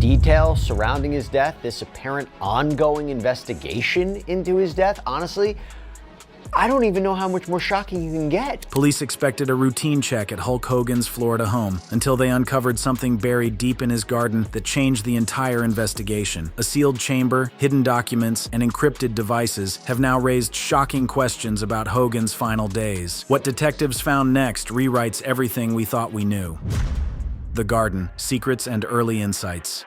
details surrounding his death, this apparent ongoing investigation into his death, honestly, I don't even know how much more shocking you can get. Police expected a routine check at Hulk Hogan's Florida home until they uncovered something buried deep in his garden that changed the entire investigation. A sealed chamber, hidden documents, and encrypted devices have now raised shocking questions about Hogan's final days. What detectives found next rewrites everything we thought we knew. The Garden: Secrets and Early Insights.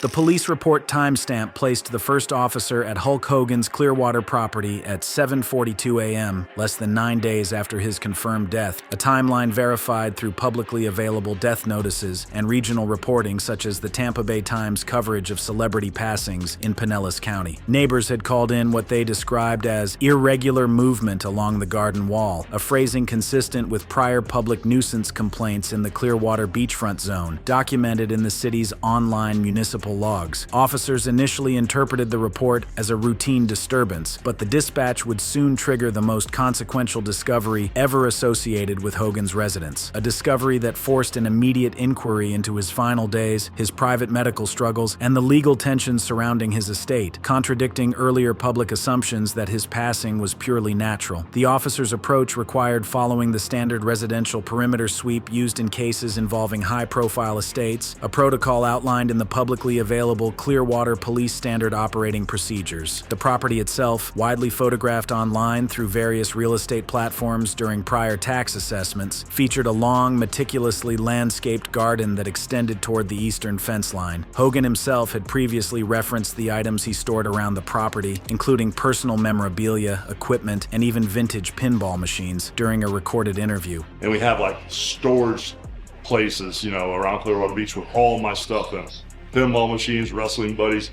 The police report timestamp placed the first officer at Hulk Hogan's Clearwater property at 7:42 a.m., less than 9 days after his confirmed death, a timeline verified through publicly available death notices and regional reporting such as the Tampa Bay Times coverage of celebrity passings in Pinellas County. Neighbors had called in what they described as irregular movement along the garden wall, a phrasing consistent with prior public nuisance complaints in the Clearwater beachfront zone, documented in the city's online municipal logs. Officers initially interpreted the report as a routine disturbance, but the dispatch would soon trigger the most consequential discovery ever associated with Hogan's residence, a discovery that forced an immediate inquiry into his final days, his private medical struggles, and the legal tensions surrounding his estate, contradicting earlier public assumptions that his passing was purely natural. The officers' approach required following the standard residential perimeter sweep used in cases involving high-profile estates, a protocol outlined in the publicly available Clearwater Police Standard Operating Procedures. The property itself, widely photographed online through various real estate platforms during prior tax assessments, featured a long, meticulously landscaped garden that extended toward the eastern fence line. Hogan himself had previously referenced the items he stored around the property, including personal memorabilia, equipment, and even vintage pinball machines, during a recorded interview. And we have like storage places, around Clearwater Beach with all my stuff in. Pinball machines, wrestling buddies,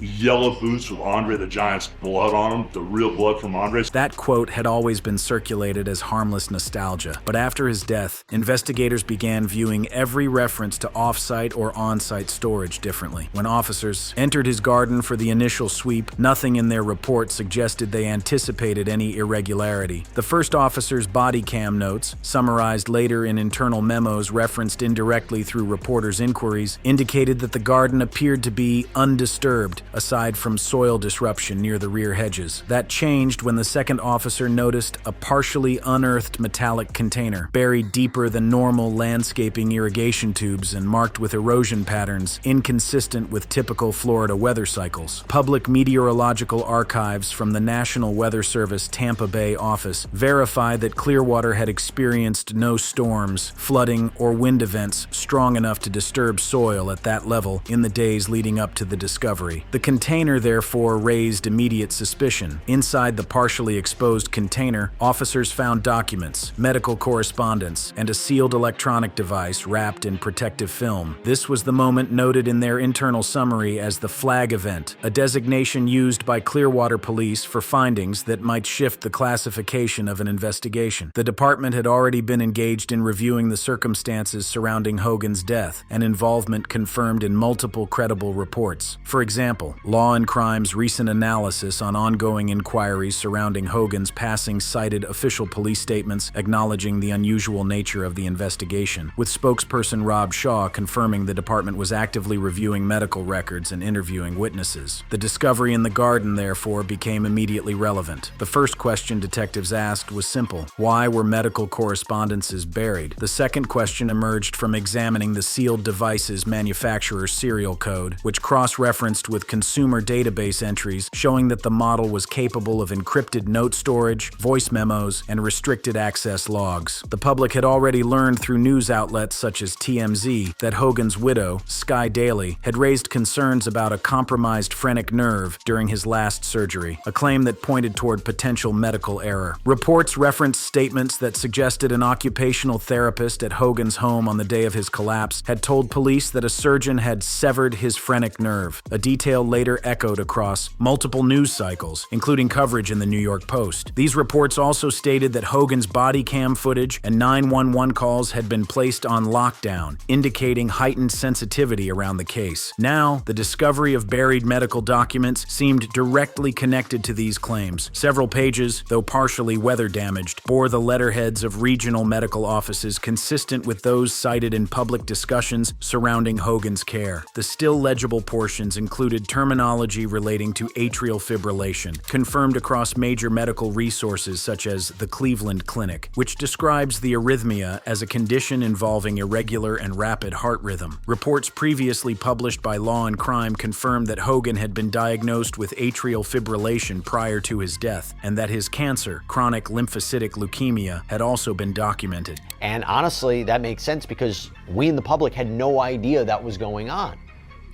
yellow boots with Andre the Giant's blood on them, the real blood from Andre. That quote had always been circulated as harmless nostalgia, but after his death, investigators began viewing every reference to off-site or on-site storage differently. When officers entered his garden for the initial sweep, nothing in their report suggested they anticipated any irregularity. The first officer's body cam notes, summarized later in internal memos referenced indirectly through reporters' inquiries, indicated that the garden appeared to be undisturbed, aside from soil disruption near the rear hedges. That changed when the second officer noticed a partially unearthed metallic container, buried deeper than normal landscaping irrigation tubes and marked with erosion patterns inconsistent with typical Florida weather cycles. Public meteorological archives from the National Weather Service Tampa Bay office verify that Clearwater had experienced no storms, flooding, or wind events strong enough to disturb soil at that level in the days leading up to the discovery. The container, therefore, raised immediate suspicion. Inside the partially exposed container, officers found documents, medical correspondence, and a sealed electronic device wrapped in protective film. This was the moment noted in their internal summary as the flag event, a designation used by Clearwater Police for findings that might shift the classification of an investigation. The department had already been engaged in reviewing the circumstances surrounding Hogan's death, an involvement confirmed in multiple credible reports. For example, Law and Crime's recent analysis on ongoing inquiries surrounding Hogan's passing cited official police statements acknowledging the unusual nature of the investigation, with spokesperson Rob Shaw confirming the department was actively reviewing medical records and interviewing witnesses. The discovery in the garden, therefore, became immediately relevant. The first question detectives asked was simple: why were medical correspondences buried? The second question emerged from examining the sealed device's manufacturer's serial code, which cross-referenced with consumer database entries showing that the model was capable of encrypted note storage, voice memos, and restricted access logs. The public had already learned through news outlets such as TMZ that Hogan's widow, Sky Daly, had raised concerns about a compromised phrenic nerve during his last surgery, a claim that pointed toward potential medical error. Reports referenced statements that suggested an occupational therapist at Hogan's home on the day of his collapse had told police that a surgeon had severed his phrenic nerve, a detail later echoed across multiple news cycles, including coverage in the New York Post. These reports also stated that Hogan's body cam footage and 911 calls had been placed on lockdown, indicating heightened sensitivity around the case. Now, the discovery of buried medical documents seemed directly connected to these claims. Several pages, though partially weather-damaged, bore the letterheads of regional medical offices consistent with those cited in public discussions surrounding Hogan's care. The still legible portions included terminology relating to atrial fibrillation, confirmed across major medical resources such as the Cleveland Clinic, which describes the arrhythmia as a condition involving irregular and rapid heart rhythm. Reports previously published by Law and Crime confirmed that Hogan had been diagnosed with atrial fibrillation prior to his death, and that his cancer, chronic lymphocytic leukemia, had also been documented. And honestly, that makes sense because we in the public had no idea that was going on.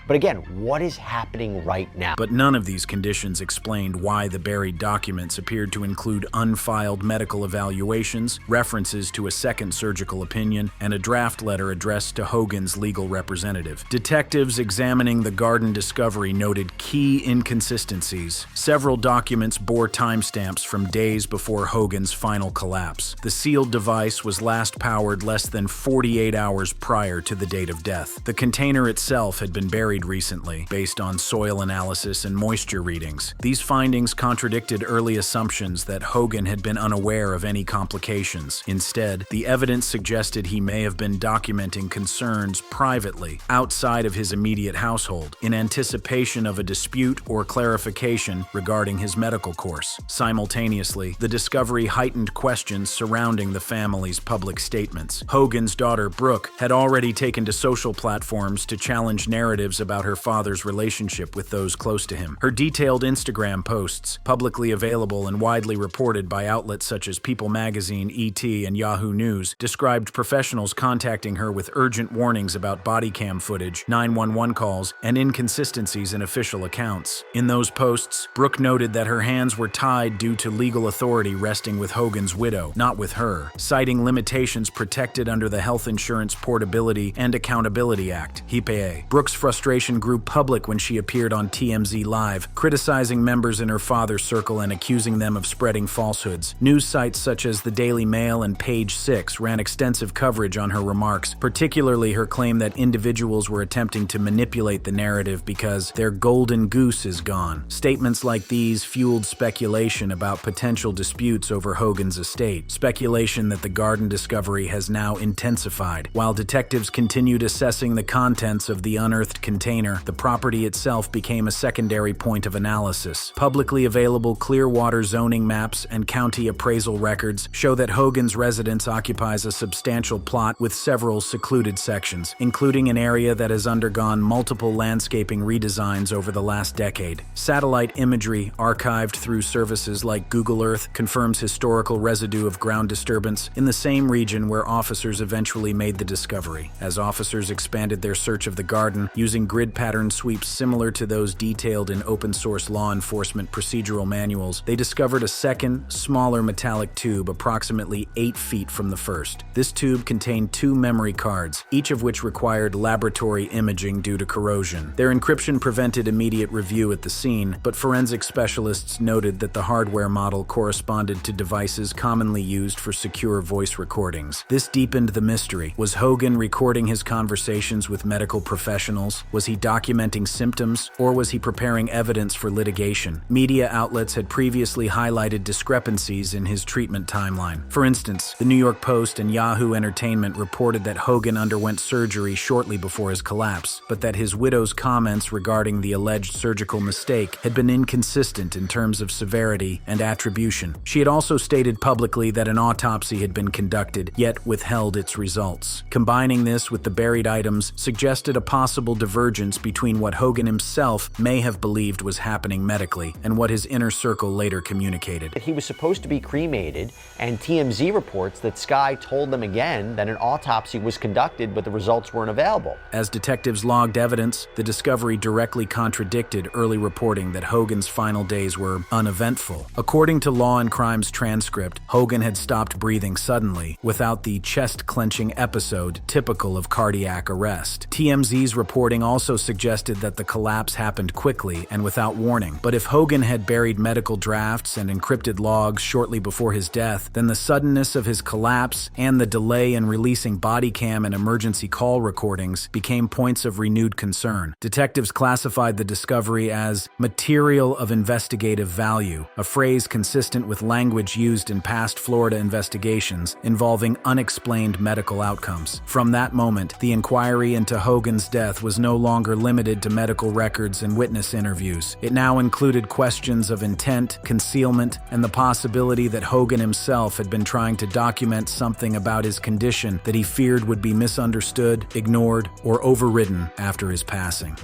But again, what is happening right now? But none of these conditions explained why the buried documents appeared to include unfiled medical evaluations, references to a second surgical opinion, and a draft letter addressed to Hogan's legal representative. Detectives examining the garden discovery noted key inconsistencies. Several documents bore timestamps from days before Hogan's final collapse. The sealed device was last powered less than 48 hours prior to the date of death. The container itself had been buried recently, based on soil analysis and moisture readings. These findings contradicted early assumptions that Hogan had been unaware of any complications. Instead, the evidence suggested he may have been documenting concerns privately, outside of his immediate household, in anticipation of a dispute or clarification regarding his medical course. Simultaneously, the discovery heightened questions surrounding the family's public statements. Hogan's daughter, Brooke, had already taken to social platforms to challenge narratives about her father's relationship with those close to him. Her detailed Instagram posts, publicly available and widely reported by outlets such as People Magazine, ET, and Yahoo News, described professionals contacting her with urgent warnings about body cam footage, 911 calls, and inconsistencies in official accounts. In those posts, Brooke noted that her hands were tied due to legal authority resting with Hogan's widow, not with her, citing limitations protected under the Health Insurance Portability and Accountability Act, HIPAA. Brooke's frustration grew public when she appeared on TMZ Live, criticizing members in her father's circle and accusing them of spreading falsehoods. News sites such as the Daily Mail and Page 6 ran extensive coverage on her remarks, particularly her claim that individuals were attempting to manipulate the narrative because their golden goose is gone. Statements like these fueled speculation about potential disputes over Hogan's estate, speculation that the garden discovery has now intensified. While detectives continued assessing the contents of the unearthed container, the property itself became a secondary point of analysis. Publicly available Clearwater zoning maps and county appraisal records show that Hogan's residence occupies a substantial plot with several secluded sections, including an area that has undergone multiple landscaping redesigns over the last decade. Satellite imagery, archived through services like Google Earth, confirms historical residue of ground disturbance in the same region where officers eventually made the discovery. As officers expanded their search of the garden, using grid pattern sweeps similar to those detailed in open-source law enforcement procedural manuals, they discovered a second, smaller metallic tube approximately 8 feet from the first. This tube contained 2 memory cards, each of which required laboratory imaging due to corrosion. Their encryption prevented immediate review at the scene, but forensic specialists noted that the hardware model corresponded to devices commonly used for secure voice recordings. This deepened the mystery. Was Hogan recording his conversations with medical professionals? Was he documenting symptoms, or was he preparing evidence for litigation? Media outlets had previously highlighted discrepancies in his treatment timeline. For instance, the New York Post and Yahoo Entertainment reported that Hogan underwent surgery shortly before his collapse, but that his widow's comments regarding the alleged surgical mistake had been inconsistent in terms of severity and attribution. She had also stated publicly that an autopsy had been conducted, yet withheld its results. Combining this with the buried items suggested a possible divergence between what Hogan himself may have believed was happening medically and what his inner circle later communicated. He was supposed to be cremated, and TMZ reports that Sky told them again that an autopsy was conducted, but the results weren't available. As detectives logged evidence, the discovery directly contradicted early reporting that Hogan's final days were uneventful. According to Law and Crime's transcript, Hogan had stopped breathing suddenly, without the chest-clenching episode typical of cardiac arrest. TMZ's reporting also also suggested that the collapse happened quickly and without warning. But if Hogan had buried medical drafts and encrypted logs shortly before his death, then the suddenness of his collapse and the delay in releasing body cam and emergency call recordings became points of renewed concern. Detectives classified the discovery as material of investigative value, a phrase consistent with language used in past Florida investigations involving unexplained medical outcomes. From that moment, the inquiry into Hogan's death was no longer limited to medical records and witness interviews. It now included questions of intent, concealment, and the possibility that Hogan himself had been trying to document something about his condition that he feared would be misunderstood, ignored, or overridden after his passing.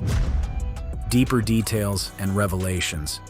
Deeper details and revelations.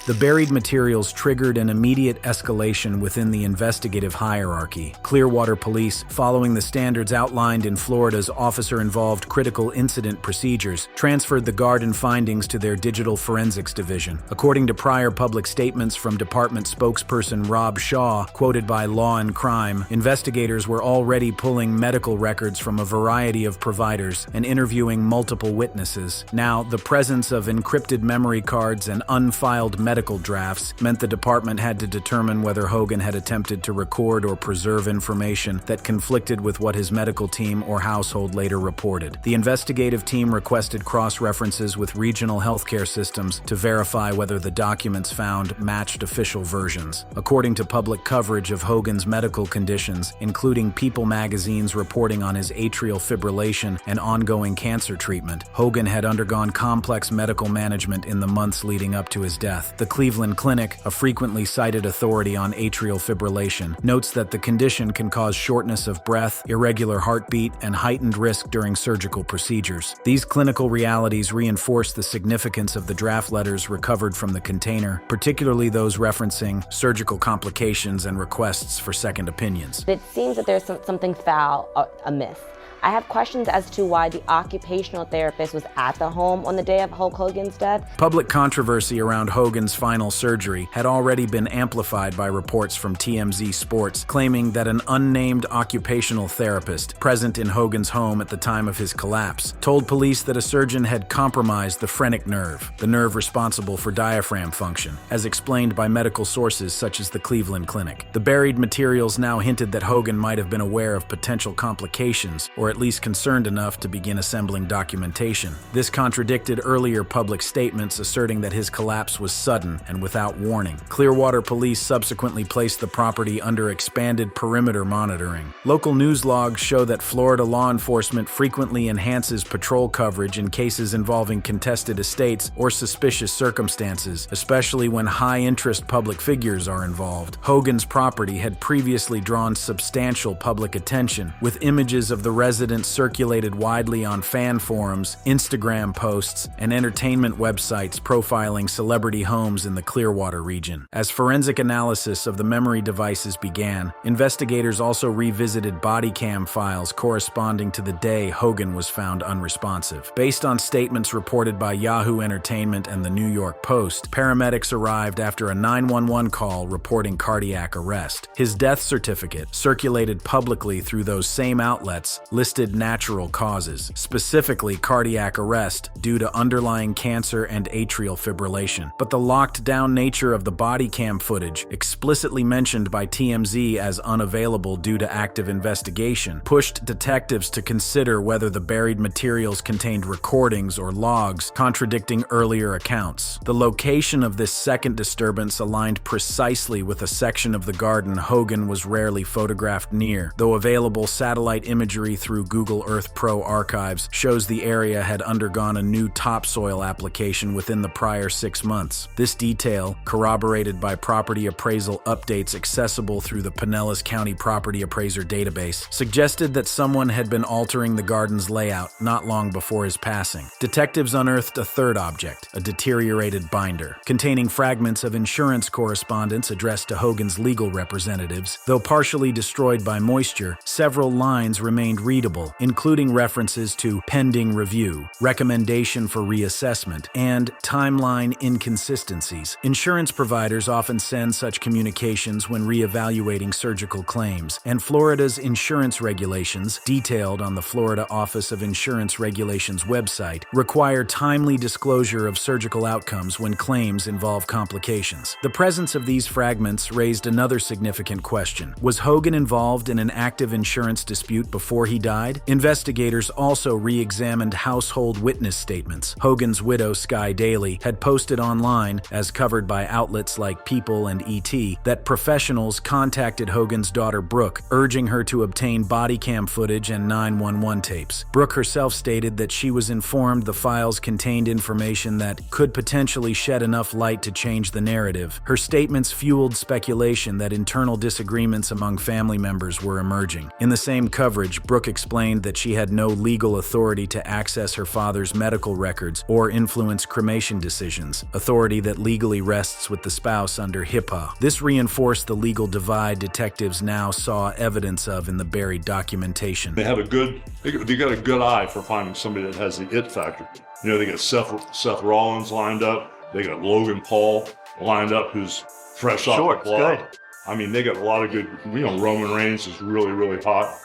The buried materials triggered an immediate escalation within the investigative hierarchy. Clearwater Police, following the standards outlined in Florida's officer-involved critical incident procedures, transferred the garden findings to their digital forensics division. According to prior public statements from department spokesperson Rob Shaw, quoted by Law and Crime, investigators were already pulling medical records from a variety of providers and interviewing multiple witnesses. Now, the presence of encrypted memory cards and unfiled medical drafts meant the department had to determine whether Hogan had attempted to record or preserve information that conflicted with what his medical team or household later reported. The investigative team requested cross-references with regional healthcare systems to verify whether the documents found matched official versions. According to public coverage of Hogan's medical conditions, including People magazine's reporting on his atrial fibrillation and ongoing cancer treatment, Hogan had undergone complex medical management in the months leading up to his death. The Cleveland Clinic, a frequently cited authority on atrial fibrillation, notes that the condition can cause shortness of breath, irregular heartbeat, and heightened risk during surgical procedures. These clinical realities reinforce the significance of the draft letters recovered from the container, particularly those referencing surgical complications and requests for second opinions. It seems that there's something foul amiss. I have questions as to why the occupational therapist was at the home on the day of Hulk Hogan's death. Public controversy around Hogan's final surgery had already been amplified by reports from TMZ Sports claiming that an unnamed occupational therapist present in Hogan's home at the time of his collapse told police that a surgeon had compromised the phrenic nerve, the nerve responsible for diaphragm function, as explained by medical sources such as the Cleveland Clinic. The buried materials now hinted that Hogan might have been aware of potential complications or at least concerned enough to begin assembling documentation. This contradicted earlier public statements asserting that his collapse was sudden and without warning. Clearwater Police subsequently placed the property under expanded perimeter monitoring. Local news logs show that Florida law enforcement frequently enhances patrol coverage in cases involving contested estates or suspicious circumstances, especially when high-interest public figures are involved. Hogan's property had previously drawn substantial public attention, with images of the residents circulated widely on fan forums, Instagram posts, and entertainment websites profiling celebrity homes in the Clearwater region. As forensic analysis of the memory devices began, investigators also revisited body cam files corresponding to the day Hogan was found unresponsive. Based on statements reported by Yahoo Entertainment and the New York Post, paramedics arrived after a 911 call reporting cardiac arrest. His death certificate, circulated publicly through those same outlets, listed natural causes, specifically cardiac arrest due to underlying cancer and atrial fibrillation. But the locked-down nature of the body cam footage, explicitly mentioned by TMZ as unavailable due to active investigation, pushed detectives to consider whether the buried materials contained recordings or logs contradicting earlier accounts. The location of this second disturbance aligned precisely with a section of the garden Hogan was rarely photographed near, though available satellite imagery through Google Earth Pro archives shows the area had undergone a new topsoil application within the prior 6 months. This detail, corroborated by property appraisal updates accessible through the Pinellas County Property Appraiser database, suggested that someone had been altering the garden's layout not long before his passing. Detectives unearthed a third object, a deteriorated binder, containing fragments of insurance correspondence addressed to Hogan's legal representatives. Though partially destroyed by moisture, several lines remained readable unreadable, including references to pending review, recommendation for reassessment, and timeline inconsistencies. Insurance providers often send such communications when reevaluating surgical claims, and Florida's insurance regulations, detailed on the Florida Office of Insurance Regulations website, require timely disclosure of surgical outcomes when claims involve complications. The presence of these fragments raised another significant question. Was Hogan involved in an active insurance dispute before he died? Investigators also re-examined household witness statements. Hogan's widow, Sky Daly, had posted online, as covered by outlets like People and ET, that professionals contacted Hogan's daughter Brooke, urging her to obtain body cam footage and 911 tapes. Brooke herself stated that she was informed the files contained information that could potentially shed enough light to change the narrative. Her statements fueled speculation that internal disagreements among family members were emerging. In the same coverage, Brooke explained that she had no legal authority to access her father's medical records or influence cremation decisions, authority that legally rests with the spouse under HIPAA. This reinforced the legal divide detectives now saw evidence of in the buried documentation. They got a good eye for finding somebody that has the it factor. You know, they got Seth Rollins lined up. They got Logan Paul lined up, who's fresh off the block. Good. I mean, they got a lot of good, Roman Reigns is really, really hot.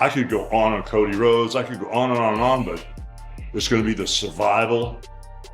I could go on Cody Rhodes. I could go on and on and on, but it's going to be the survival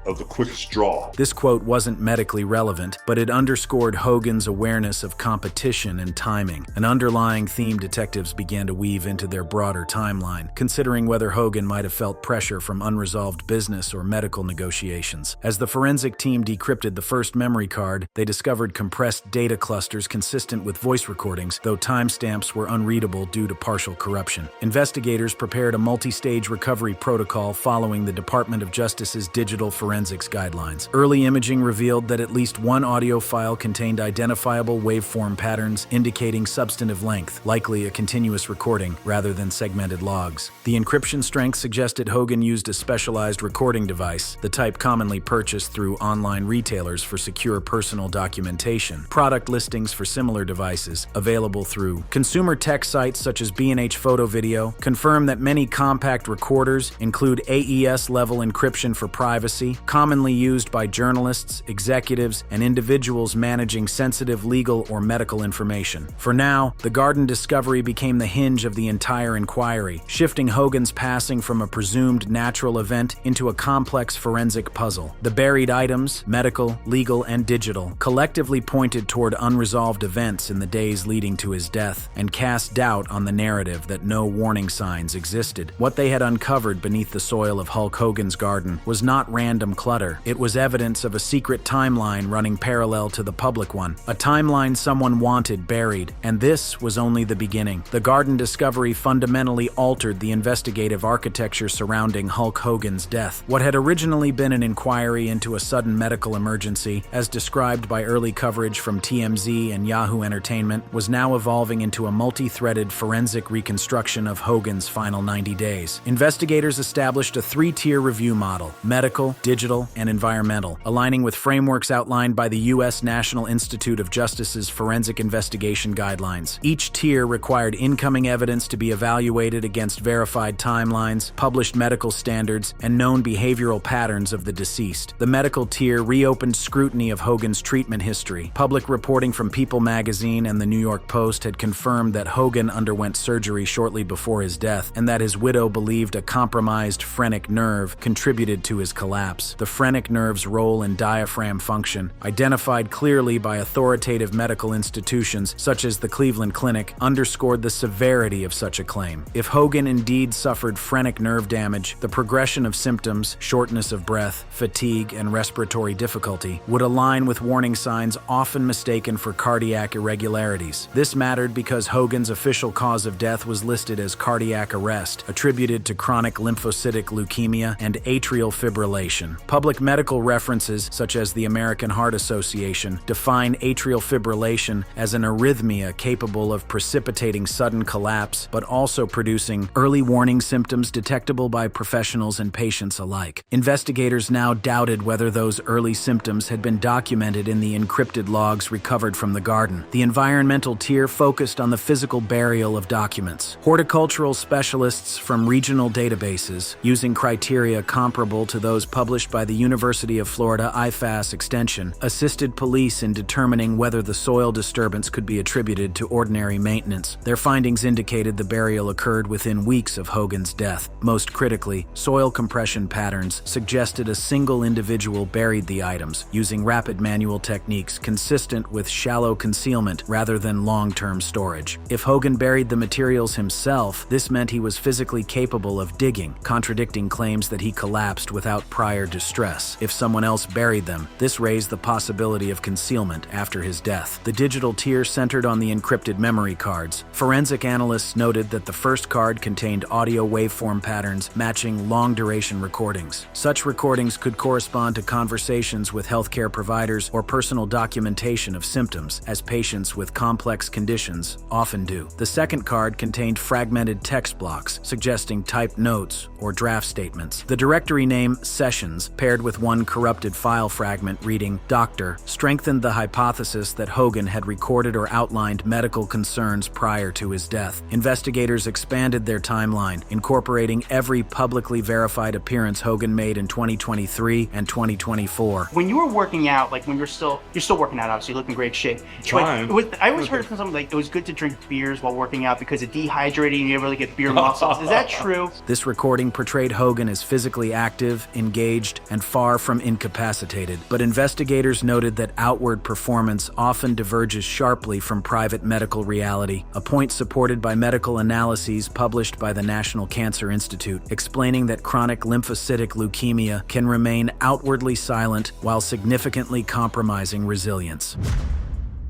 of the quickest draw. This quote wasn't medically relevant, but it underscored Hogan's awareness of competition and timing, an underlying theme detectives began to weave into their broader timeline, considering whether Hogan might have felt pressure from unresolved business or medical negotiations. As the forensic team decrypted the first memory card, they discovered compressed data clusters consistent with voice recordings, though timestamps were unreadable due to partial corruption. Investigators prepared a multi-stage recovery protocol following the Department of Justice's digital forensics guidelines. Early imaging revealed that at least one audio file contained identifiable waveform patterns indicating substantive length, likely a continuous recording rather than segmented logs. The encryption strength suggested Hogan used a specialized recording device, the type commonly purchased through online retailers for secure personal documentation. Product listings for similar devices, available through consumer tech sites such as B&H Photo Video, confirm that many compact recorders include AES-level encryption for privacy, commonly used by journalists, executives, and individuals managing sensitive legal or medical information. For now, the Garden discovery became the hinge of the entire inquiry, shifting Hogan's passing from a presumed natural event into a complex forensic puzzle. The buried items, medical, legal, and digital, collectively pointed toward unresolved events in the days leading to his death and cast doubt on the narrative that no warning signs existed. What they had uncovered beneath the soil of Hulk Hogan's garden was not random clutter. It was evidence of a secret timeline running parallel to the public one, a timeline someone wanted buried, and this was only the beginning. The Garden discovery fundamentally altered the investigative architecture surrounding Hulk Hogan's death. What had originally been an inquiry into a sudden medical emergency, as described by early coverage from TMZ and Yahoo Entertainment, was now evolving into a multi-threaded forensic reconstruction of Hogan's final 90 days. Investigators established a three-tier review model: medical, digital, and environmental, aligning with frameworks outlined by the U.S. National Institute of Justice's Forensic Investigation Guidelines. Each tier required incoming evidence to be evaluated against verified timelines, published medical standards, and known behavioral patterns of the deceased. The medical tier reopened scrutiny of Hogan's treatment history. Public reporting from People magazine and the New York Post had confirmed that Hogan underwent surgery shortly before his death, and that his widow believed a compromised phrenic nerve contributed to his collapse. The phrenic nerve's role in diaphragm function, identified clearly by authoritative medical institutions such as the Cleveland Clinic, underscored the severity of such a claim. If Hogan indeed suffered phrenic nerve damage, the progression of symptoms, shortness of breath, fatigue, and respiratory difficulty, would align with warning signs often mistaken for cardiac irregularities. This mattered because Hogan's official cause of death was listed as cardiac arrest, attributed to chronic lymphocytic leukemia and atrial fibrillation. time. Public medical references, such as the American Heart Association, define atrial fibrillation as an arrhythmia capable of precipitating sudden collapse, but also producing early warning symptoms detectable by professionals and patients alike. Investigators now doubted whether those early symptoms had been documented in the encrypted logs recovered from the garden. The environmental tier focused on the physical burial of documents. Horticultural specialists from regional databases, using criteria comparable to those published by the University of Florida IFAS Extension, assisted police in determining whether the soil disturbance could be attributed to ordinary maintenance. Their findings indicated the burial occurred within weeks of Hogan's death. Most critically, soil compression patterns suggested a single individual buried the items, using rapid manual techniques consistent with shallow concealment rather than long-term storage. If Hogan buried the materials himself, this meant he was physically capable of digging, contradicting claims that he collapsed without prior distress. If someone else buried them, this raised the possibility of concealment after his death. The digital tier centered on the encrypted memory cards. Forensic analysts noted that the first card contained audio waveform patterns matching long-duration recordings. Such recordings could correspond to conversations with healthcare providers or personal documentation of symptoms, as patients with complex conditions often do. The second card contained fragmented text blocks, suggesting typed notes or draft statements. The directory name Sessions, paired with one corrupted file fragment reading Doctor, strengthened the hypothesis that Hogan had recorded or outlined medical concerns prior to his death. Investigators expanded their timeline, incorporating every publicly verified appearance Hogan made in 2023 and 2024. When you were working out, like when you're still working out, obviously you look in great shape. Trying. I always heard from someone like it was good to drink beers while working out because it dehydrated and you never really get beer muscles. Is that true? This recording portrayed Hogan as physically active, engaged, and far from incapacitated, but investigators noted that outward performance often diverges sharply from private medical reality, a point supported by medical analyses published by the National Cancer Institute, explaining that chronic lymphocytic leukemia can remain outwardly silent while significantly compromising resilience.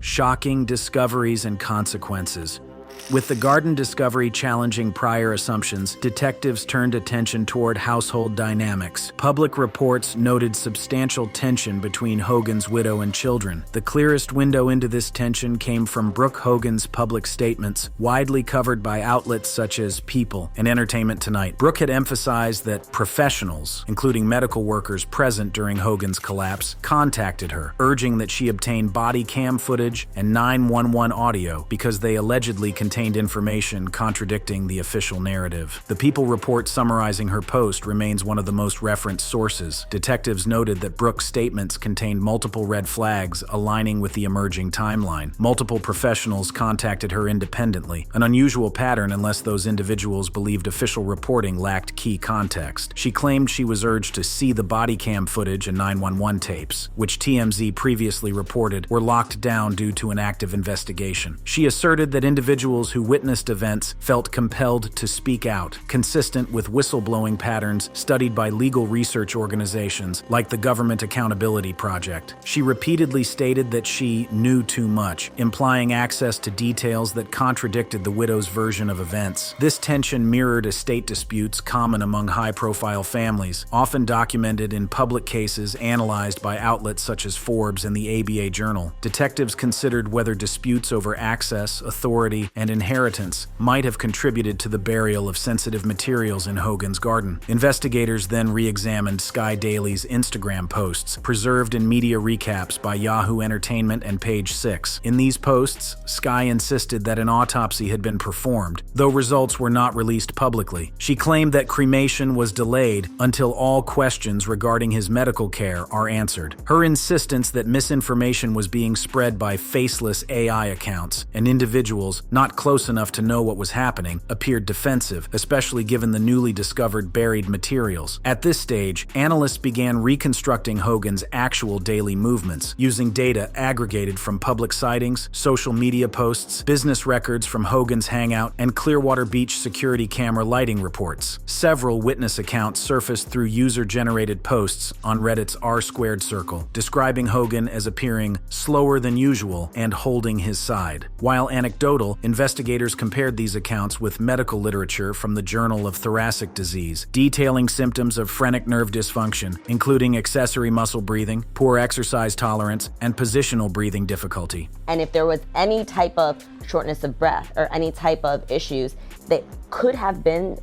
Shocking discoveries and consequences. With the garden discovery challenging prior assumptions, detectives turned attention toward household dynamics. Public reports noted substantial tension between Hogan's widow and children. The clearest window into this tension came from Brooke Hogan's public statements, widely covered by outlets such as People and Entertainment Tonight. Brooke had emphasized that professionals, including medical workers present during Hogan's collapse, contacted her, urging that she obtain body cam footage and 911 audio because they allegedly contained information contradicting the official narrative. The People report summarizing her post remains one of the most referenced sources. Detectives noted that Brooke's statements contained multiple red flags aligning with the emerging timeline. Multiple professionals contacted her independently, an unusual pattern unless those individuals believed official reporting lacked key context. She claimed she was urged to see the body cam footage and 911 tapes, which TMZ previously reported were locked down due to an active investigation. She asserted that individuals who witnessed events felt compelled to speak out, consistent with whistleblowing patterns studied by legal research organizations like the Government Accountability Project. She repeatedly stated that she knew too much, implying access to details that contradicted the widow's version of events. This tension mirrored estate disputes common among high-profile families, often documented in public cases analyzed by outlets such as Forbes and the ABA Journal. Detectives considered whether disputes over access, authority, and inheritance might have contributed to the burial of sensitive materials in Hogan's garden. Investigators then re-examined Sky Daily's Instagram posts, preserved in media recaps by Yahoo Entertainment and Page 6. In these posts, Sky insisted that an autopsy had been performed, though results were not released publicly. She claimed that cremation was delayed until all questions regarding his medical care are answered. Her insistence that misinformation was being spread by faceless AI accounts and individuals not close enough to know what was happening appeared defensive, especially given the newly discovered buried materials. At this stage, analysts began reconstructing Hogan's actual daily movements, using data aggregated from public sightings, social media posts, business records from Hogan's hangout, and Clearwater Beach security camera lighting reports. Several witness accounts surfaced through user-generated posts on Reddit's r² circle, describing Hogan as appearing slower than usual and holding his side. While anecdotal, investigators investigators compared these accounts with medical literature from the Journal of Thoracic Disease, detailing symptoms of phrenic nerve dysfunction, including accessory muscle breathing, poor exercise tolerance, and positional breathing difficulty. And if there was any type of shortness of breath or any type of issues that could have been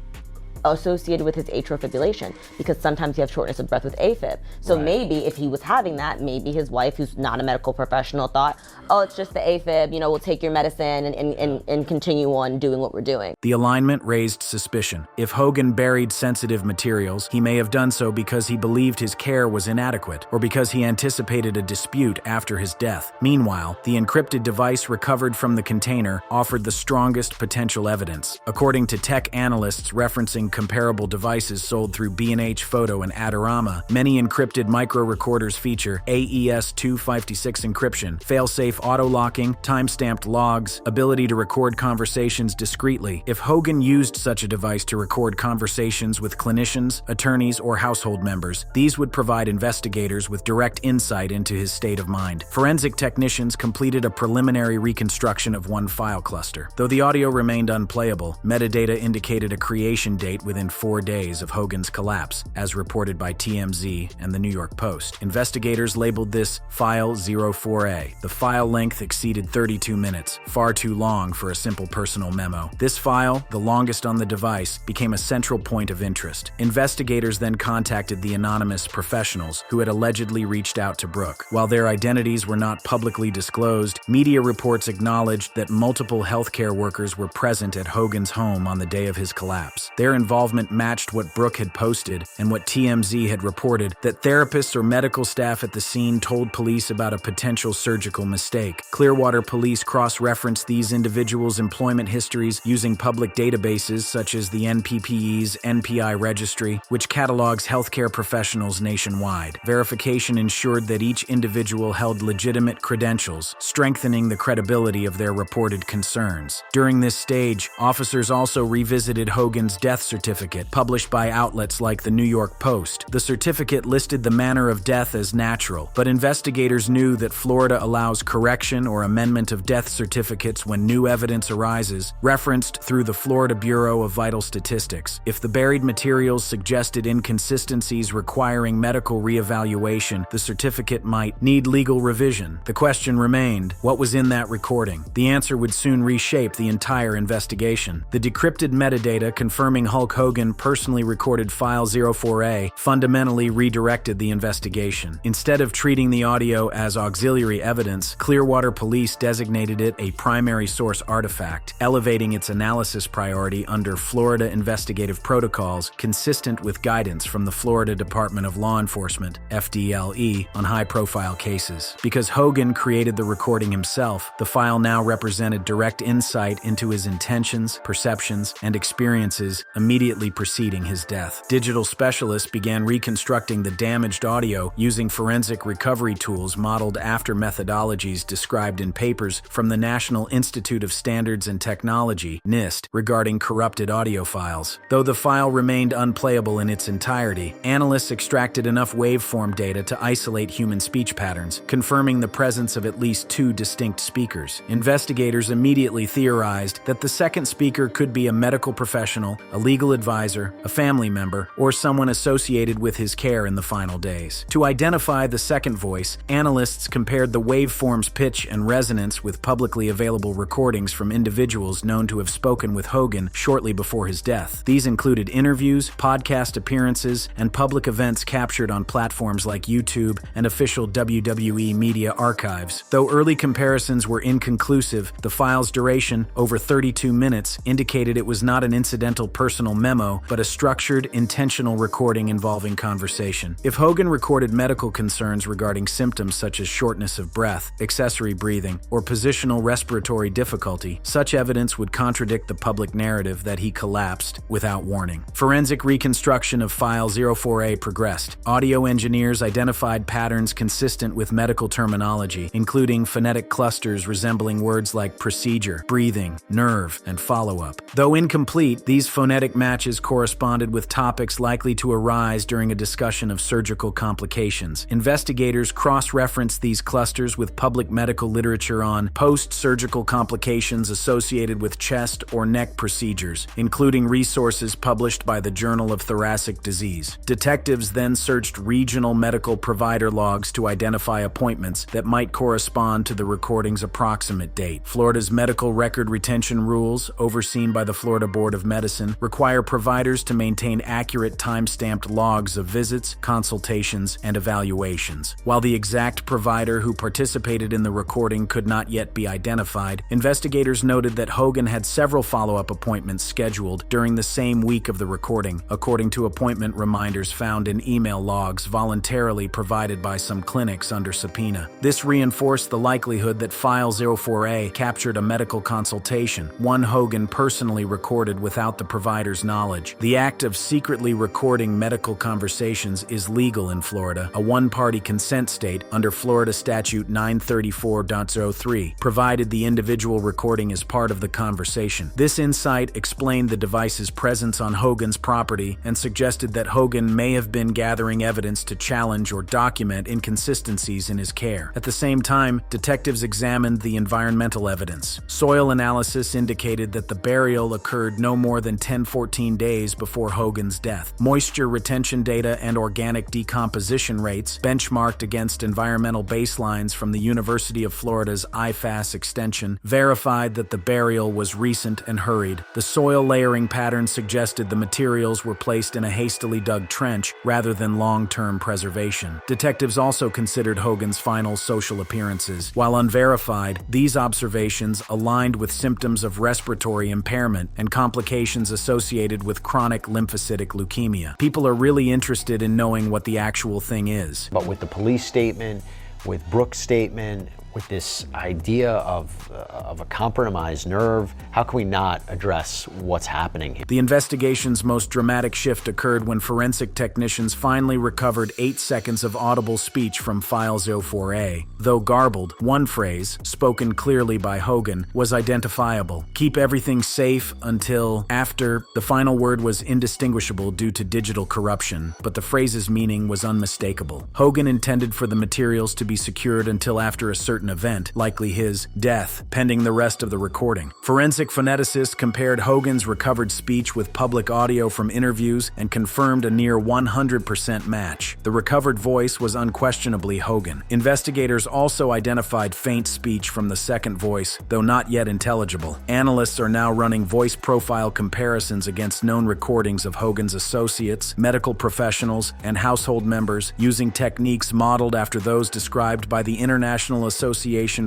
associated with his atrial fibrillation, because sometimes you have shortness of breath with AFib. So maybe if he was having that, maybe his wife, who's not a medical professional, thought, oh, it's just the AFib, we'll take your medicine and continue on doing what we're doing. The alignment raised suspicion. If Hogan buried sensitive materials, he may have done so because he believed his care was inadequate, or because he anticipated a dispute after his death. Meanwhile, the encrypted device recovered from the container offered the strongest potential evidence. According to tech analysts referencing comparable devices sold through B&H Photo and Adorama, many encrypted micro-recorders feature AES-256 encryption, fail-safe auto-locking, time-stamped logs, ability to record conversations discreetly. If Hogan used such a device to record conversations with clinicians, attorneys, or household members, these would provide investigators with direct insight into his state of mind. Forensic technicians completed a preliminary reconstruction of one file cluster. Though the audio remained unplayable, metadata indicated a creation date within 4 days of Hogan's collapse, as reported by TMZ and the New York Post. Investigators labeled this File 04A. The file length exceeded 32 minutes, far too long for a simple personal memo. This file, the longest on the device, became a central point of interest. Investigators then contacted the anonymous professionals who had allegedly reached out to Brooke. While their identities were not publicly disclosed, media reports acknowledged that multiple healthcare workers were present at Hogan's home on the day of his collapse. Their involvement matched what Brooke had posted and what TMZ had reported, that therapists or medical staff at the scene told police about a potential surgical mistake. Clearwater police cross-referenced these individuals' employment histories using public databases such as the NPPE's NPI registry, which catalogs healthcare professionals nationwide. Verification ensured that each individual held legitimate credentials, strengthening the credibility of their reported concerns. During this stage, officers also revisited Hogan's death certificate, published by outlets like the New York Post. The certificate listed the manner of death as natural, but investigators knew that Florida allows correction or amendment of death certificates when new evidence arises, referenced through the Florida Bureau of Vital Statistics. If the buried materials suggested inconsistencies requiring medical reevaluation, the certificate might need legal revision. The question remained, what was in that recording? The answer would soon reshape the entire investigation. The decrypted metadata confirming Hulk Hogan personally recorded File 04A fundamentally redirected the investigation. Instead of treating the audio as auxiliary evidence, Clearwater Police designated it a primary source artifact, elevating its analysis priority under Florida investigative protocols consistent with guidance from the Florida Department of Law Enforcement, FDLE, on high-profile cases. Because Hogan created the recording himself, the file now represented direct insight into his intentions, perceptions, and experiences immediately preceding his death. Digital specialists began reconstructing the damaged audio using forensic recovery tools modeled after methodologies described in papers from the National Institute of Standards and Technology, NIST, regarding corrupted audio files. Though the file remained unplayable in its entirety, analysts extracted enough waveform data to isolate human speech patterns, confirming the presence of at least 2 distinct speakers. Investigators immediately theorized that the second speaker could be a medical professional, a legal advisor, a family member, or someone associated with his care in the final days. To identify the second voice, analysts compared the waveform's pitch and resonance with publicly available recordings from individuals known to have spoken with Hogan shortly before his death. These included interviews, podcast appearances, and public events captured on platforms like YouTube and official WWE media archives. Though early comparisons were inconclusive, the file's duration, over 32 minutes, indicated it was not an incidental personal memo, but a structured, intentional recording involving conversation. If Hogan recorded medical concerns regarding symptoms such as shortness of breath, accessory breathing, or positional respiratory difficulty, such evidence would contradict the public narrative that he collapsed without warning. Forensic reconstruction of File 04A progressed. Audio engineers identified patterns consistent with medical terminology, including phonetic clusters resembling words like procedure, breathing, nerve, and follow-up. Though incomplete, these phonetic matches corresponded with topics likely to arise during a discussion of surgical complications. Investigators cross-referenced these clusters with public medical literature on post-surgical complications associated with chest or neck procedures, including resources published by the Journal of Thoracic Disease. Detectives then searched regional medical provider logs to identify appointments that might correspond to the recording's approximate date. Florida's medical record retention rules, overseen by the Florida Board of Medicine, require providers to maintain accurate time-stamped logs of visits, consultations, and evaluations. While the exact provider who participated in the recording could not yet be identified, investigators noted that Hogan had several follow-up appointments scheduled during the same week of the recording, according to appointment reminders found in email logs voluntarily provided by some clinics under subpoena. This reinforced the likelihood that File 04A captured a medical consultation, one Hogan personally recorded without the provider's knowledge. The act of secretly recording medical conversations is legal in Florida, a one-party consent state under Florida Statute 934.03, provided the individual recording is part of the conversation. This insight explained the device's presence on Hogan's property and suggested that Hogan may have been gathering evidence to challenge or document inconsistencies in his care. At the same time, detectives examined the environmental evidence. Soil analysis indicated that the burial occurred no more than 10-14 days before Hogan's death. Moisture retention data and organic decomposition rates, benchmarked against environmental baselines from the University of Florida's IFAS extension, verified that the burial was recent and hurried. The soil layering pattern suggested the materials were placed in a hastily dug trench rather than long-term preservation. Detectives also considered Hogan's final social appearances. While unverified, these observations aligned with symptoms of respiratory impairment and complications associated with chronic lymphocytic leukemia. People are really interested in knowing what the actual thing is. But with the police statement, with Brooks' statement, with this idea of a compromised nerve, how can we not address what's happening here? The investigation's most dramatic shift occurred when forensic technicians finally recovered 8 seconds of audible speech from File 04A. Though garbled, one phrase, spoken clearly by Hogan, was identifiable. "Keep everything safe until after." The final word was indistinguishable due to digital corruption, but the phrase's meaning was unmistakable. Hogan intended for the materials to be secured until after a certain event, likely his death, pending the rest of the recording. Forensic phoneticists compared Hogan's recovered speech with public audio from interviews and confirmed a near 100% match. The recovered voice was unquestionably Hogan. Investigators also identified faint speech from the second voice, though not yet intelligible. Analysts are now running voice profile comparisons against known recordings of Hogan's associates, medical professionals, and household members, using techniques modeled after those described by the International Association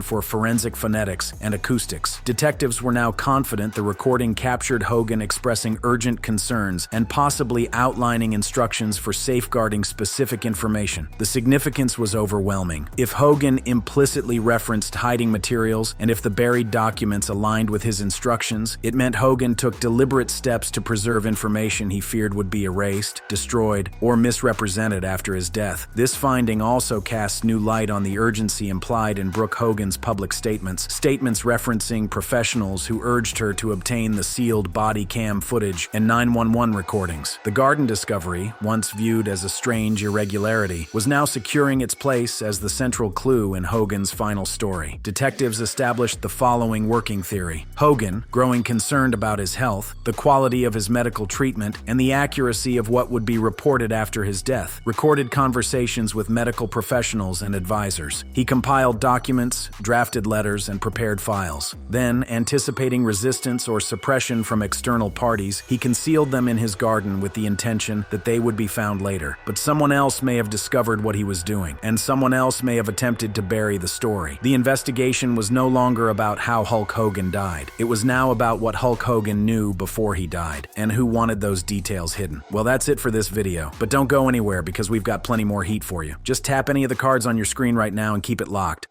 for Forensic Phonetics and Acoustics. Detectives were now confident the recording captured Hogan expressing urgent concerns and possibly outlining instructions for safeguarding specific information. The significance was overwhelming. If Hogan implicitly referenced hiding materials and if the buried documents aligned with his instructions, it meant Hogan took deliberate steps to preserve information he feared would be erased, destroyed, or misrepresented after his death. This finding also casts new light on the urgency implied in Brooke Hogan's public statements referencing professionals who urged her to obtain the sealed body cam footage and 911 recordings. The garden discovery, once viewed as a strange irregularity, was now securing its place as the central clue in Hogan's final story. Detectives established the following working theory. Hogan, growing concerned about his health, the quality of his medical treatment, and the accuracy of what would be reported after his death, recorded conversations with medical professionals and advisors. He compiled documents, drafted letters, and prepared files. Then, anticipating resistance or suppression from external parties, he concealed them in his garden with the intention that they would be found later. But someone else may have discovered what he was doing, and someone else may have attempted to bury the story. The investigation was no longer about how Hulk Hogan died. It was now about what Hulk Hogan knew before he died, and who wanted those details hidden. Well, that's it for this video, but don't go anywhere because we've got plenty more heat for you. Just tap any of the cards on your screen right now and keep it locked.